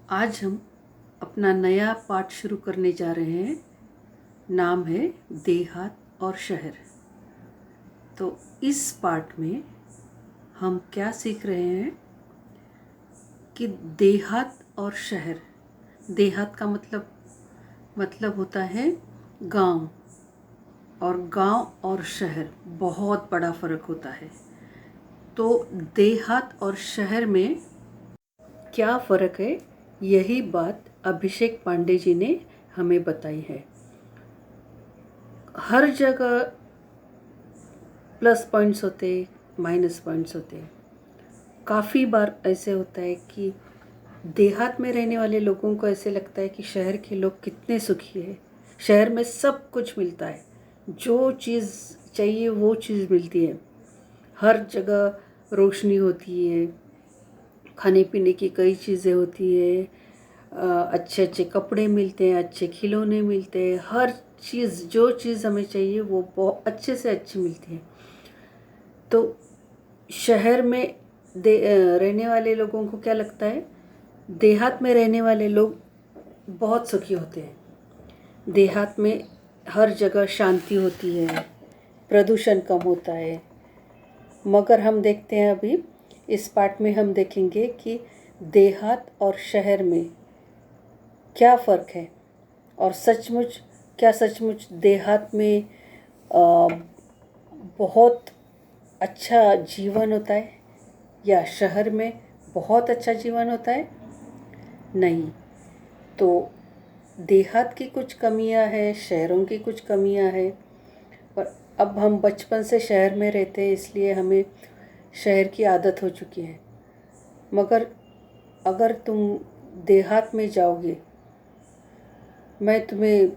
आज हम अपना नया पाठ शुरू करने जा रहे हैं। नाम है देहात और शहर। तो इस पाठ में हम क्या सीख रहे हैं कि देहात और शहर। देहात का मतलब होता है गांव, और गांव और शहर बहुत बड़ा फ़र्क होता है। तो देहात और शहर में क्या फ़र्क है, यही बात अभिषेक पांडे जी ने हमें बताई है। हर जगह प्लस पॉइंट्स होते, माइनस पॉइंट्स होते। काफ़ी बार ऐसे होता है कि देहात में रहने वाले लोगों को ऐसे लगता है कि शहर के लोग कितने सुखी है, शहर में सब कुछ मिलता है, जो चीज़ चाहिए वो चीज़ मिलती है, हर जगह रोशनी होती है, खाने पीने की कई चीज़ें होती है, अच्छे अच्छे कपड़े मिलते हैं, अच्छे खिलौने मिलते हैं, हर चीज़ जो चीज़ हमें चाहिए वो बहुत अच्छे से अच्छी मिलती है। तो शहर में रहने वाले लोगों को क्या लगता है, देहात में रहने वाले लोग बहुत सुखी होते हैं। देहात में हर जगह शांति होती है, प्रदूषण कम होता है। मगर हम देखते हैं अभी इस पाठ में हम देखेंगे कि देहात और शहर में क्या फ़र्क है, और सचमुच देहात में बहुत अच्छा जीवन होता है या शहर में बहुत अच्छा जीवन होता है। नहीं, तो देहात की कुछ कमियां हैं, शहरों की कुछ कमियां हैं। पर अब हम बचपन से शहर में रहते हैं, इसलिए हमें शहर की आदत हो चुकी है। मगर अगर तुम देहात में जाओगे, मैं तुम्हें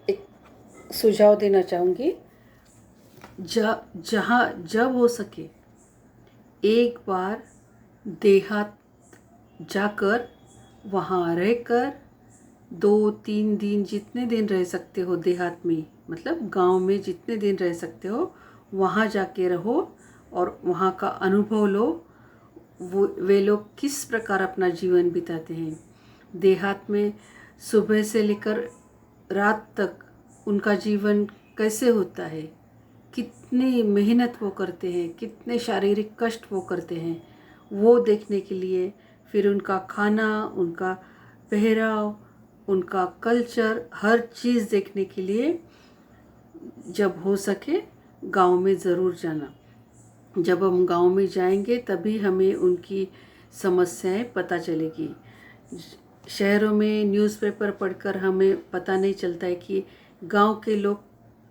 एक सुझाव देना चाहूँगी, जब हो सके एक बार देहात जाकर वहाँ रहकर 2-3 दिन, जितने दिन रह सकते हो देहात में, मतलब गांव में जितने दिन रह सकते हो वहाँ जाके रहो और वहाँ का अनुभव लो। वे लोग किस प्रकार अपना जीवन बिताते हैं। देहात में सुबह से लेकर रात तक उनका जीवन कैसे होता है, कितनी मेहनत वो करते हैं, कितने शारीरिक कष्ट वो करते हैं, वो देखने के लिए, फिर उनका खाना, उनका पहराव, उनका कल्चर, हर चीज़ देखने के लिए जब हो सके गांव में ज़रूर जाना। जब हम गांव में जाएंगे तभी हमें उनकी समस्याएं पता चलेगी। शहरों में न्यूज़पेपर पढ़कर हमें पता नहीं चलता है कि गांव के लोग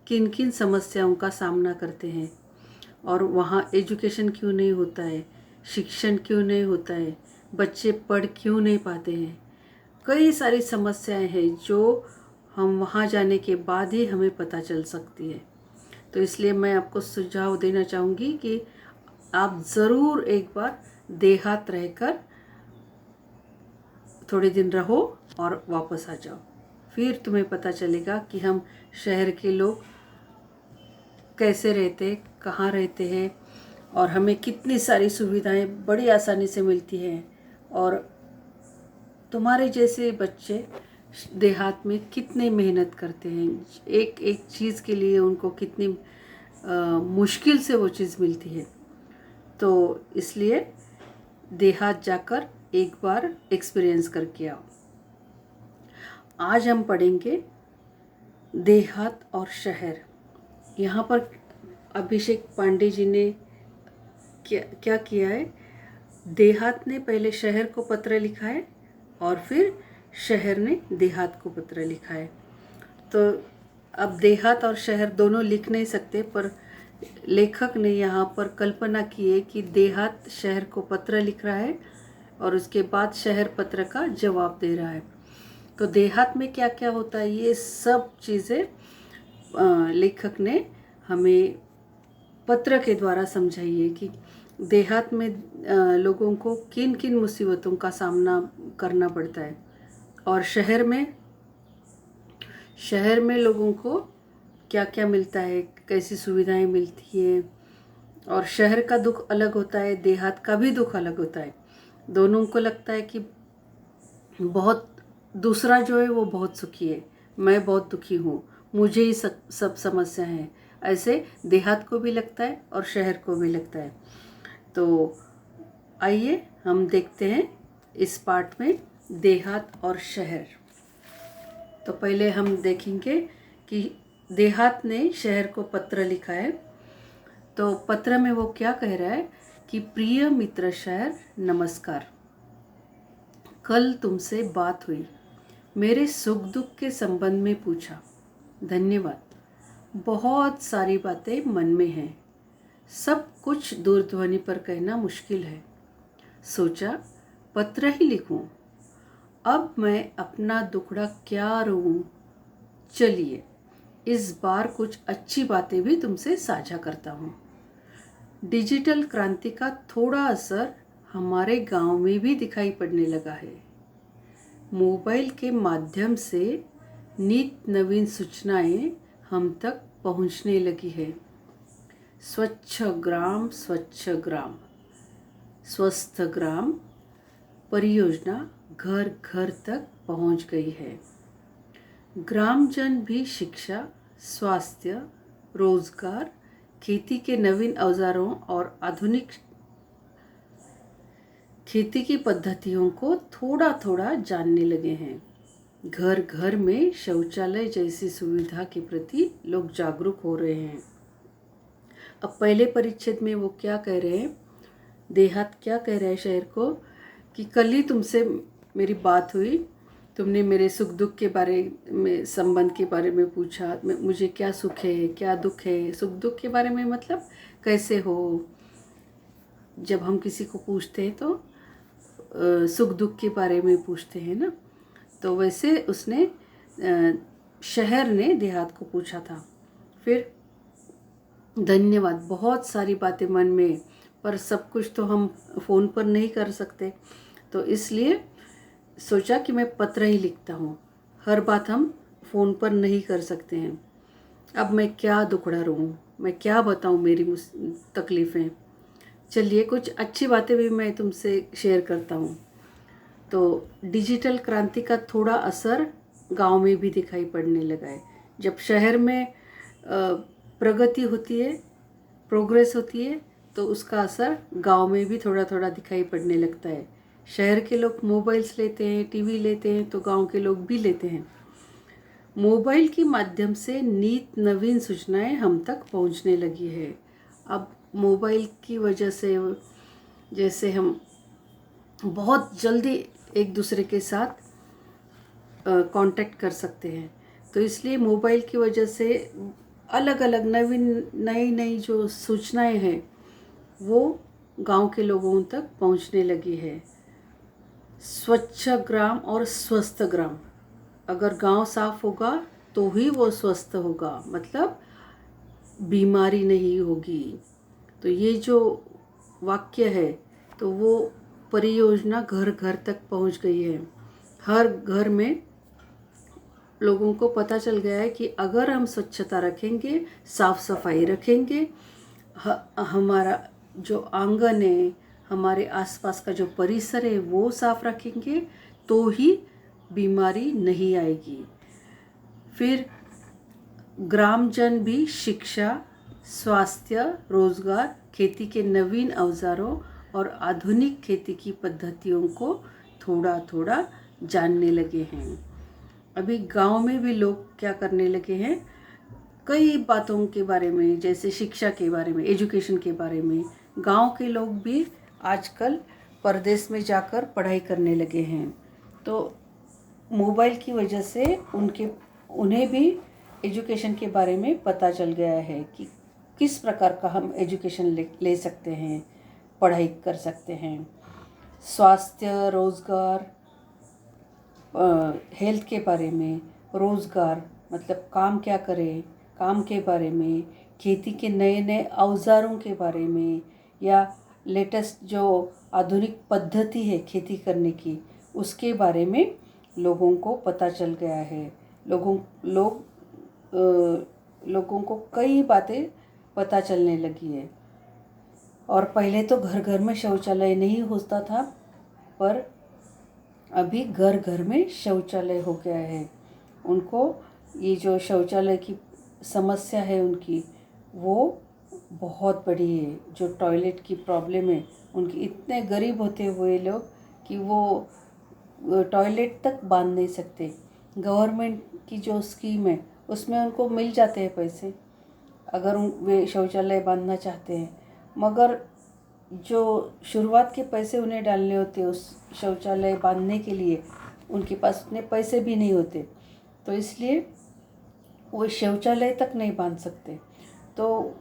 किन किन समस्याओं का सामना करते हैं, और वहाँ एजुकेशन क्यों नहीं होता है, शिक्षण क्यों नहीं होता है, बच्चे पढ़ क्यों नहीं पाते हैं। कई सारी समस्याएं हैं जो हम वहाँ जाने के बाद ही हमें पता चल सकती है। तो इसलिए मैं आपको सुझाव देना चाहूँगी कि आप ज़रूर एक बार देहात रहकर थोड़े दिन रहो और वापस आ जाओ। फिर तुम्हें पता चलेगा कि हम शहर के लोग कैसे रहते, कहाँ रहते हैं, और हमें कितनी सारी सुविधाएं बड़ी आसानी से मिलती हैं, और तुम्हारे जैसे बच्चे देहात में कितने मेहनत करते हैं, एक एक चीज़ के लिए उनको कितनी मुश्किल से वो चीज़ मिलती है। तो इसलिए देहात जाकर एक बार एक्सपीरियंस करके आओ। आज हम पढ़ेंगे देहात और शहर। यहाँ पर अभिषेक पांडे जी ने क्या किया है, देहात ने पहले शहर को पत्र लिखा है और फिर शहर ने देहात को पत्र लिखा है। तो अब देहात और शहर दोनों लिख नहीं सकते, पर लेखक ने यहाँ पर कल्पना की है कि देहात शहर को पत्र लिख रहा है और उसके बाद शहर पत्र का जवाब दे रहा है। तो देहात में क्या क्या होता है, ये सब चीज़ें लेखक ने हमें पत्र के द्वारा समझाई है कि देहात में लोगों को किन किन मुसीबतों का सामना करना पड़ता है, और शहर में लोगों को क्या क्या मिलता है, कैसी सुविधाएं मिलती है। और शहर का दुख अलग होता है, देहात का भी दुख अलग होता है। दोनों को लगता है कि बहुत दूसरा जो है वो बहुत सुखी है, मैं बहुत दुखी हूँ, मुझे ही सब समस्या है। ऐसे देहात को भी लगता है और शहर को भी लगता है। तो आइए हम देखते हैं इस पार्ट में देहात और शहर। तो पहले हम देखेंगे कि देहात ने शहर को पत्र लिखा है। तो पत्र में वो क्या कह रहा है कि प्रिय मित्र शहर, नमस्कार। कल तुमसे बात हुई, मेरे सुख दुख के संबंध में पूछा, धन्यवाद। बहुत सारी बातें मन में हैं, सब कुछ दूरध्वनि पर कहना मुश्किल है। सोचा पत्र ही लिखूं। अब मैं अपना दुखड़ा क्या रोऊं। चलिए इस बार कुछ अच्छी बातें भी तुमसे साझा करता हूँ। डिजिटल क्रांति का थोड़ा असर हमारे गांव में भी दिखाई पड़ने लगा है। मोबाइल के माध्यम से नित नवीन सूचनाएं हम तक पहुंचने लगी है। स्वच्छ ग्राम स्वस्थ ग्राम परियोजना घर घर तक पहुंच गई है। ग्रामजन भी शिक्षा, स्वास्थ्य, रोजगार, खेती के नवीन औजारों और आधुनिक खेती की पद्धतियों को थोड़ा थोड़ा जानने लगे हैं। घर घर में शौचालय जैसी सुविधा के प्रति लोग जागरूक हो रहे हैं। अब पहले परिच्छेद में वो क्या कह रहे हैं, देहात क्या कह रहे हैं शहर को, कि कल ही तुमसे मेरी बात हुई, तुमने मेरे सुख दुख के बारे में, संबंध के बारे में पूछा, मुझे क्या सुख है क्या दुख है। सुख दुख के बारे में मतलब कैसे हो, जब हम किसी को पूछते हैं तो सुख दुख के बारे में पूछते हैं ना। तो वैसे उसने शहर ने देहात को पूछा था। फिर धन्यवाद, बहुत सारी बातें मन में, पर सब कुछ तो हम फ़ोन पर नहीं कर सकते, तो इसलिए सोचा कि मैं पत्र ही लिखता हूँ। हर बात हम फ़ोन पर नहीं कर सकते हैं। अब मैं क्या दुखड़ा रोऊँ, मैं क्या बताऊँ मेरी तकलीफ़ें। चलिए कुछ अच्छी बातें भी मैं तुमसे शेयर करता हूँ। तो डिजिटल क्रांति का थोड़ा असर गांव में भी दिखाई पड़ने लगा है। जब शहर में प्रगति होती है, प्रोग्रेस होती है, तो उसका असर गांव में भी थोड़ा थोड़ा दिखाई पड़ने लगता है। शहर के लोग मोबाइल्स लेते हैं, टीवी लेते हैं, तो गांव के लोग भी लेते हैं। मोबाइल के माध्यम से नित नवीन सूचनाएं हम तक पहुंचने लगी है। अब मोबाइल की वजह से जैसे हम बहुत जल्दी एक दूसरे के साथ कांटेक्ट कर सकते हैं, तो इसलिए मोबाइल की वजह से अलग अलग नई नई जो सूचनाएं हैं वो गांव के लोगों तक पहुंचने लगी है। स्वच्छ ग्राम और स्वस्थ ग्राम, अगर गांव साफ होगा तो ही वो स्वस्थ होगा, मतलब बीमारी नहीं होगी। तो ये जो वाक्य है, तो वो परियोजना घर घर तक पहुंच गई है। हर घर में लोगों को पता चल गया है कि अगर हम स्वच्छता रखेंगे, साफ सफाई रखेंगे, हमारा जो आंगन है, हमारे आसपास का जो परिसर है वो साफ रखेंगे, तो ही बीमारी नहीं आएगी। फिर ग्रामजन भी शिक्षा, स्वास्थ्य, रोजगार, खेती के नवीन औजारों और आधुनिक खेती की पद्धतियों को थोड़ा थोड़ा जानने लगे हैं। अभी गांव में भी लोग क्या करने लगे हैं, कई बातों के बारे में, जैसे शिक्षा के बारे में, एजुकेशन के बारे में, गांव के लोग भी आजकल परदेश में जाकर पढ़ाई करने लगे हैं। तो मोबाइल की वजह से उन्हें भी एजुकेशन के बारे में पता चल गया है कि किस प्रकार का हम एजुकेशन ले सकते हैं, पढ़ाई कर सकते हैं। स्वास्थ्य, रोज़गार, हेल्थ के बारे में, रोज़गार मतलब काम क्या करें, काम के बारे में, खेती के नए नए औजारों के बारे में, या लेटेस्ट जो आधुनिक पद्धति है खेती करने की, उसके बारे में लोगों को पता चल गया है। लोगों को कई बातें पता चलने लगी है। और पहले तो घर घर में शौचालय नहीं होता था, पर अभी घर घर में शौचालय हो गया है। उनको ये जो शौचालय की समस्या है उनकी, वो बहुत बड़ी है। जो टॉयलेट की प्रॉब्लम है उनकी, इतने गरीब होते हुए लोग कि वो टॉयलेट तक बांध नहीं सकते। गवर्नमेंट की जो स्कीम है उसमें उनको मिल जाते हैं पैसे, अगर वे शौचालय बांधना चाहते हैं, मगर जो शुरुआत के पैसे उन्हें डालने होते उस शौचालय बांधने के लिए, उनके पास उतने पैसे भी नहीं होते, तो इसलिए वो शौचालय तक नहीं बांध सकते। तो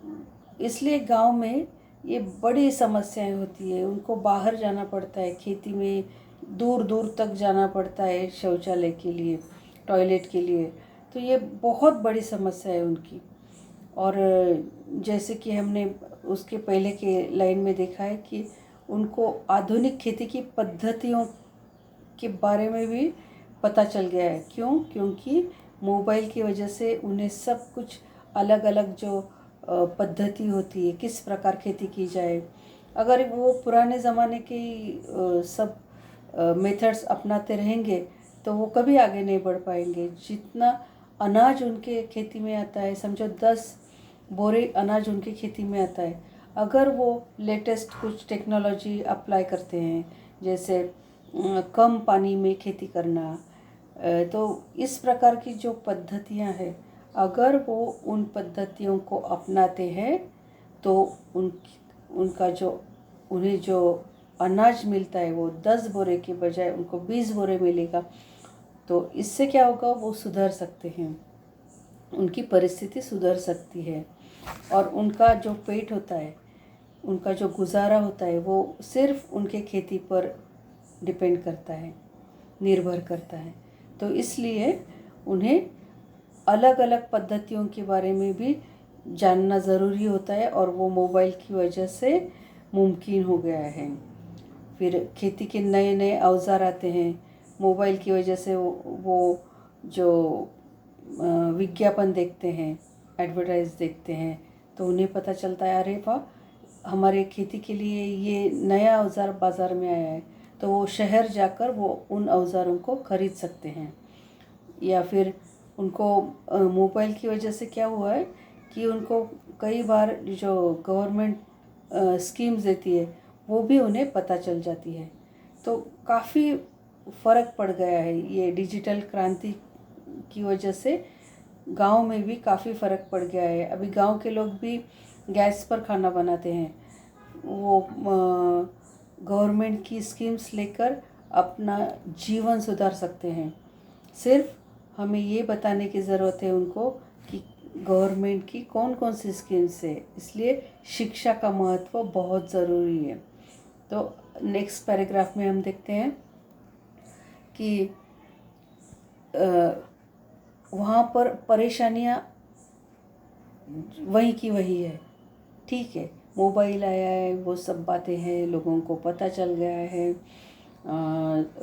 इसलिए गांव में ये बड़ी समस्याएं होती है। उनको बाहर जाना पड़ता है, खेती में दूर दूर तक जाना पड़ता है शौचालय के लिए, टॉयलेट के लिए। तो ये बहुत बड़ी समस्या है उनकी। और जैसे कि हमने उसके पहले के लाइन में देखा है कि उनको आधुनिक खेती की पद्धतियों के बारे में भी पता चल गया है। क्यों? क्योंकि मोबाइल की वजह से उन्हें सब कुछ अलग अलग जो पद्धति होती है, किस प्रकार खेती की जाए। अगर वो पुराने ज़माने की सब मेथड्स अपनाते रहेंगे तो वो कभी आगे नहीं बढ़ पाएंगे। जितना अनाज उनके खेती में आता है, समझो 10 बोरे अनाज उनकी खेती में आता है, अगर वो लेटेस्ट कुछ टेक्नोलॉजी अप्लाई करते हैं, जैसे कम पानी में खेती करना, तो इस प्रकार की जो पद्धतियां हैं, अगर वो उन पद्धतियों को अपनाते हैं तो उनका जो उन्हें जो अनाज मिलता है वो 10 बोरे के बजाय उनको 20 बोरे मिलेगा। तो इससे क्या होगा, वो सुधर सकते हैं, उनकी परिस्थिति सुधर सकती है। और उनका जो पेट होता है, उनका जो गुजारा होता है, वो सिर्फ उनके खेती पर डिपेंड करता है, निर्भर करता है। तो इसलिए उन्हें अलग अलग पद्धतियों के बारे में भी जानना ज़रूरी होता है, और वो मोबाइल की वजह से मुमकिन हो गया है। फिर खेती के नए नए औजार आते हैं मोबाइल की वजह से। वो जो विज्ञापन देखते हैं, एडवर्टाइज देखते हैं, तो उन्हें पता चलता है, अरे वाह, हमारे खेती के लिए ये नया औजार बाज़ार में आया है, तो वो शहर जाकर वो उन औजारों को खरीद सकते हैं। या फिर उनको मोबाइल की वजह से क्या हुआ है कि उनको कई बार जो गवर्नमेंट स्कीम्स देती है वो भी उन्हें पता चल जाती है। तो काफ़ी फ़र्क पड़ गया है ये डिजिटल क्रांति की वजह से। गांव में भी काफ़ी फ़र्क पड़ गया है। अभी गांव के लोग भी गैस पर खाना बनाते हैं। वो गवर्नमेंट की स्कीम्स लेकर अपना जीवन सुधार सकते हैं। सिर्फ हमें ये बताने की ज़रूरत है उनको कि गवर्नमेंट की कौन कौन सी स्कीम्स है। इसलिए शिक्षा का महत्व बहुत ज़रूरी है। तो नेक्स्ट पैराग्राफ में हम देखते हैं कि वहाँ पर परेशानियाँ वही की वही है। ठीक है, मोबाइल आया है, वो सब बातें हैं, लोगों को पता चल गया है,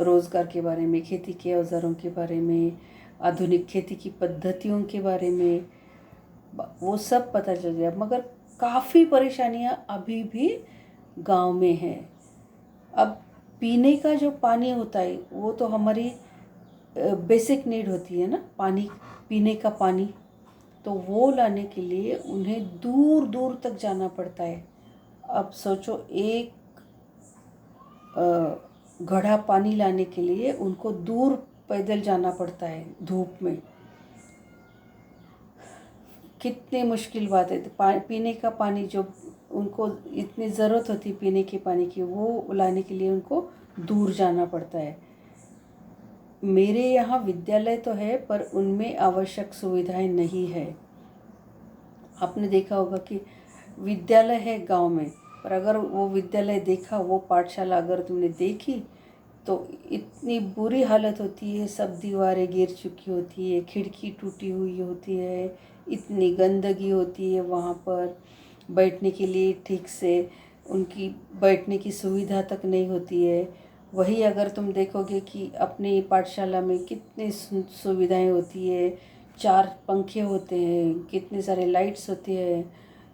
रोज़गार के बारे में, खेती के औजारों के बारे में, आधुनिक खेती की पद्धतियों के बारे में, वो सब पता चल गया, मगर काफ़ी परेशानियाँ अभी भी गांव में हैं। अब पीने का जो पानी होता है वो तो हमारी बेसिक नीड होती है ना, पानी, पीने का पानी, तो वो लाने के लिए उन्हें दूर दूर तक जाना पड़ता है। अब सोचो, एक घड़ा पानी लाने के लिए उनको दूर पैदल जाना पड़ता है धूप में। कितनी मुश्किल बात है। पीने का पानी जो उनको इतनी ज़रूरत होती है पीने के पानी की, वो लाने के लिए उनको दूर जाना पड़ता है। मेरे यहाँ विद्यालय तो है पर उनमें आवश्यक सुविधाएं नहीं है। आपने देखा होगा कि विद्यालय है गांव में, पर अगर वो विद्यालय देखा, वो पाठशाला अगर तुमने देखी, तो इतनी बुरी हालत होती है। सब दीवारें गिर चुकी होती है, खिड़की टूटी हुई होती है, इतनी गंदगी होती है वहाँ पर। बैठने के लिए ठीक से उनकी बैठने की सुविधा तक नहीं होती है। वही अगर तुम देखोगे कि अपनी पाठशाला में कितनी सुविधाएं होती है, 4 पंखे होते हैं, कितने सारे लाइट्स होती है,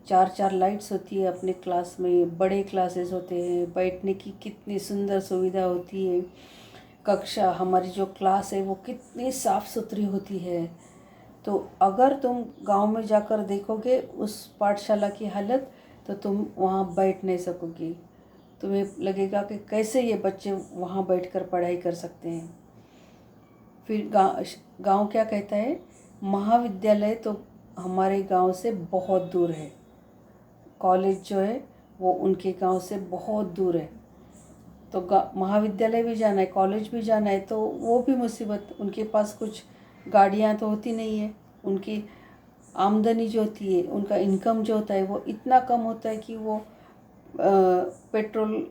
4 लाइट्स होती है अपने क्लास में, बड़े क्लासेस होते हैं, बैठने की कितनी सुंदर सुविधा होती है। कक्षा, हमारी जो क्लास है वो कितनी साफ़ सुथरी होती है। तो अगर तुम गांव में जाकर देखोगे उस पाठशाला की हालत, तो तुम वहाँ बैठ नहीं सकोगी। तुम्हें लगेगा कि कैसे ये बच्चे वहाँ बैठकर पढ़ाई कर सकते हैं। फिर गांव क्या कहता है, महाविद्यालय तो हमारे गांव से बहुत दूर है, कॉलेज जो है वो उनके गांव से बहुत दूर है। तो महाविद्यालय भी जाना है, कॉलेज भी जाना है, तो वो भी मुसीबत। उनके पास कुछ गाड़ियाँ तो होती नहीं है। उनकी आमदनी जो होती है, उनका इनकम जो होता है वो इतना कम होता है कि वो पेट्रोल,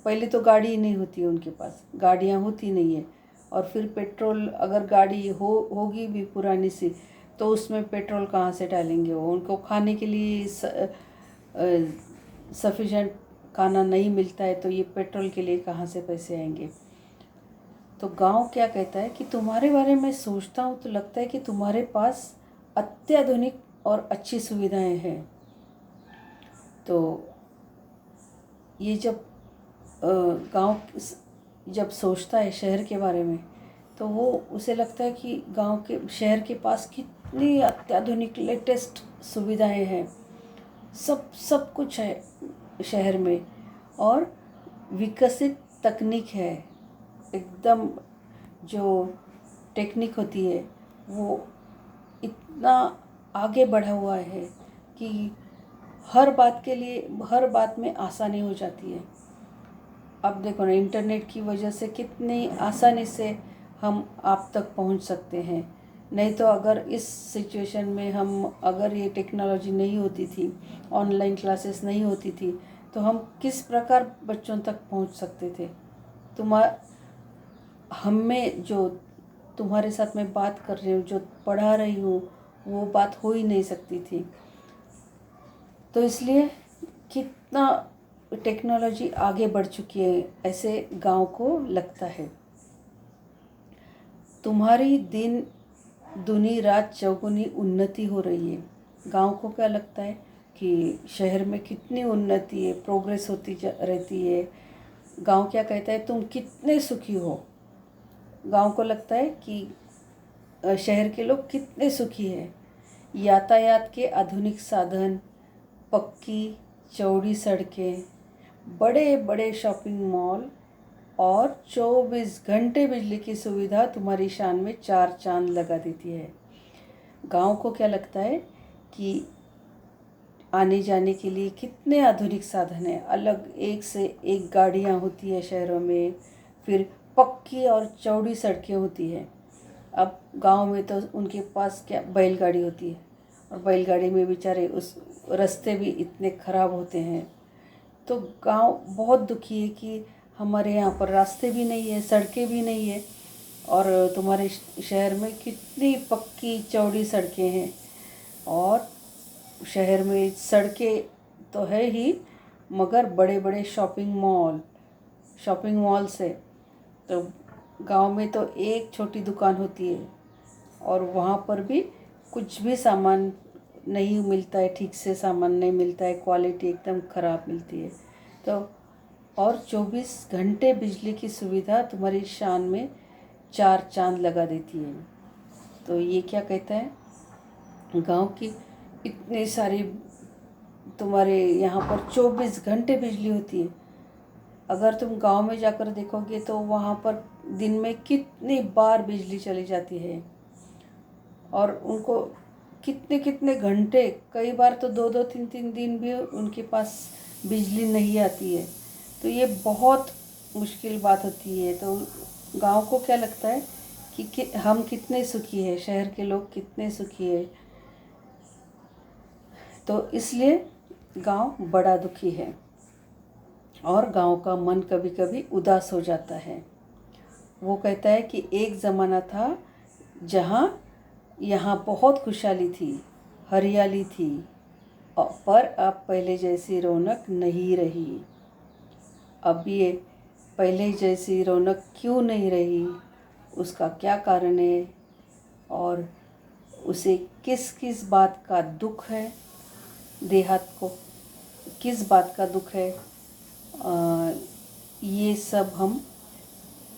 पहले तो गाड़ी ही नहीं होती है उनके पास, गाड़ियाँ होती नहीं है। और फिर पेट्रोल, अगर गाड़ी होगी भी पुरानी सी, तो उसमें पेट्रोल कहाँ से डालेंगे वो। उनको खाने के लिए सफिशेंट खाना नहीं मिलता है, तो ये पेट्रोल के लिए कहाँ से पैसे आएंगे। तो गांव क्या कहता है कि तुम्हारे बारे में सोचता हूँ तो लगता है कि तुम्हारे पास अत्याधुनिक और अच्छी सुविधाएं हैं। तो ये जब गांव जब सोचता है शहर के बारे में, तो वो उसे लगता है कि शहर के पास कितनी अत्याधुनिक लेटेस्ट सुविधाएं हैं, सब कुछ है शहर में, और विकसित तकनीक है। एकदम जो टेक्निक होती है वो इतना आगे बढ़ा हुआ है कि हर बात में आसानी हो जाती है। अब देखो ना, इंटरनेट की वजह से कितनी आसानी से हम आप तक पहुंच सकते हैं। नहीं तो अगर इस सिचुएशन में अगर ये टेक्नोलॉजी नहीं होती थी, ऑनलाइन क्लासेस नहीं होती थी, तो हम किस प्रकार बच्चों तक पहुंच सकते थे। जो तुम्हारे साथ मैं बात कर रही हूँ, जो पढ़ा रही हूँ, वो बात हो ही नहीं सकती थी। तो इसलिए कितना टेक्नोलॉजी आगे बढ़ चुकी है, ऐसे गांव को लगता है। तुम्हारी दिन दुनी रात चौगुनी उन्नति हो रही है। गांव को क्या लगता है कि शहर में कितनी उन्नति है, प्रोग्रेस होती रहती है। गांव क्या कहता है, तुम कितने सुखी हो। गांव को लगता है कि शहर के लोग कितने सुखी हैं। यातायात के आधुनिक साधन, पक्की चौड़ी सड़कें, बड़े बड़े शॉपिंग मॉल और 24 घंटे बिजली की सुविधा तुम्हारी शान में 4 चांद लगा देती है। गांव को क्या लगता है कि आने जाने के लिए कितने आधुनिक साधन हैं, अलग एक से एक गाड़ियां होती है शहरों में, फिर पक्की और चौड़ी सड़कें होती हैं। अब गांव में तो उनके पास क्या बैलगाड़ी होती है, और बैलगाड़ी में बेचारे उस रास्ते भी इतने ख़राब होते हैं। तो गांव बहुत दुखी है कि हमारे यहाँ पर रास्ते भी नहीं है, सड़कें भी नहीं है, और तुम्हारे शहर में कितनी पक्की चौड़ी सड़कें हैं। और शहर में सड़कें तो है ही, मगर बड़े बड़े शॉपिंग मॉल्स है। तो गांव में तो एक छोटी दुकान होती है, और वहाँ पर भी कुछ भी सामान नहीं मिलता है, ठीक से सामान नहीं मिलता है, क्वालिटी एकदम ख़राब मिलती है। तो और 24 घंटे बिजली की सुविधा तुम्हारी शान में 4 चांद लगा देती है। तो ये क्या कहता है, गांव की इतनी सारी, तुम्हारे यहाँ पर 24 घंटे बिजली होती है। अगर तुम गांव में जाकर देखोगे तो वहाँ पर दिन में कितनी बार बिजली चली जाती है, और उनको कितने कितने घंटे, कई बार तो 2-2 3-3 दिन भी उनके पास बिजली नहीं आती है। तो ये बहुत मुश्किल बात होती है। तो गांव को क्या लगता है कि हम कितने सुखी हैं, शहर के लोग कितने सुखी हैं। तो इसलिए गांव बड़ा दुखी है, और गांव का मन कभी कभी उदास हो जाता है। वो कहता है कि एक ज़माना था जहाँ यहाँ बहुत खुशहाली थी, हरियाली थी, पर अब पहले जैसी रौनक नहीं रही। अब ये पहले जैसी रौनक क्यों नहीं रही, उसका क्या कारण है, और उसे किस किस बात का दुख है, देहात को किस बात का दुख है, ये सब हम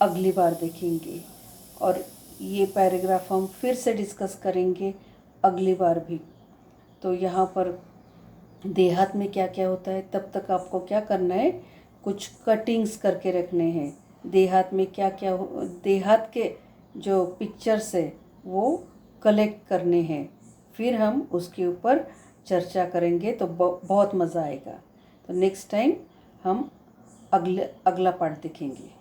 अगली बार देखेंगे, और ये पैराग्राफ हम फिर से डिस्कस करेंगे अगली बार भी। तो यहाँ पर देहात में क्या क्या होता है, तब तक आपको क्या करना है, कुछ कटिंग्स करके रखने हैं। देहात में क्या क्या देहात के जो पिक्चर्स है वो कलेक्ट करने हैं, फिर हम उसके ऊपर चर्चा करेंगे, तो बहुत मज़ा आएगा। तो नेक्स्ट टाइम हम अगला पार्ट देखेंगे।